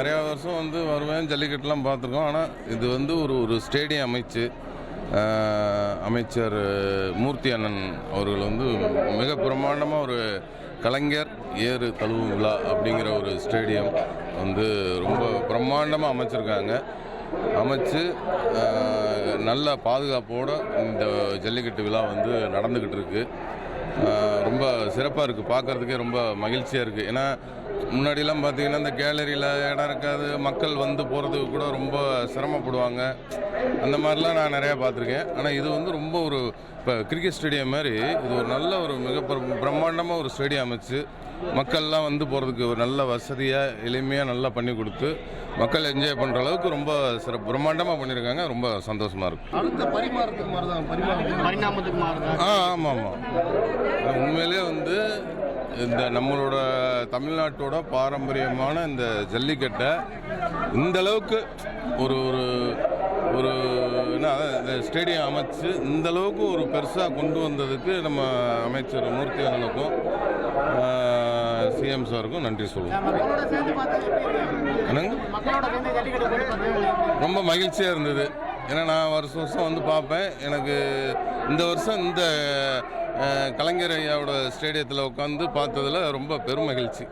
நிறையா வருஷம் வந்து வருவேன், ஜல்லிக்கட்டுலாம் பார்த்துருக்கோம். ஆனால் இது வந்து ஒரு ஸ்டேடியம் அமைச்சு அமைச்சர் மூர்த்தி அண்ணன் அவர்கள் வந்து மிக பிரமாண்டமாக ஒரு கலைஞர் ஏறு தழுவு விழா அப்படிங்கிற ஒரு ஸ்டேடியம் வந்து ரொம்ப பிரம்மாண்டமாக அமைச்சிருக்காங்க. அமைச்சு நல்ல பாதுகாப்போடு இந்த ஜல்லிக்கட்டு விழா வந்து நடந்துக்கிட்டு இருக்குது. ரொம்ப சிறப்பாக இருக்குது, பார்க்குறதுக்கே ரொம்ப மகிழ்ச்சியாக இருக்குது. ஏன்னா முன்னாடிலாம் பார்த்திங்கன்னா இந்த கேலரியில் இடம் இருக்காது, மக்கள் வந்து போகிறதுக்கு கூட ரொம்ப சிரமப்படுவாங்க. அந்த மாதிரிலாம் நான் நிறையா பார்த்துருக்கேன். ஆனால் இது வந்து ரொம்ப இப்போ கிரிக்கெட் ஸ்டேடியம் மாதிரி இது ஒரு நல்ல மிக பிரம்மாண்டமாக ஒரு ஸ்டேடியம் அமைச்சு மக்கள்லாம் வந்து போகிறதுக்கு ஒரு நல்ல வசதியாக எளிமையாக நல்லா பண்ணி கொடுத்து மக்கள் என்ஜாய் பண்ணுற அளவுக்கு ரொம்ப பிரம்மாண்டமாக பண்ணியிருக்காங்க. ரொம்ப சந்தோஷமாக இருக்கும். ஆமாம் ஆமாம், உண்மையிலே வந்து இந்த நம்மளோட தமிழ்நாட்டோட பாரம்பரியமான இந்த ஜல்லிக்கட்டை இந்த அளவுக்கு ஒரு என்ன இந்த ஸ்டேடியம் அமைச்சு இந்த அளவுக்கு ஒரு பெருசாக கொண்டு வந்ததுக்கு நம்ம அமைச்சர் மூர்த்தி அண்ணனுக்கும் சிஎம் சாருக்கும் நன்றி சொல்லுவோம். என்னங்க, ரொம்ப மகிழ்ச்சியாக இருந்தது. ஏன்னா நான் வருஷம் வந்து பார்ப்பேன். எனக்கு இந்த வருஷம் இந்த கலைஞர் ஐயாவோட ஸ்டேடியத்தில் உட்காந்து பார்த்ததில் ரொம்ப பெரும் மகிழ்ச்சி.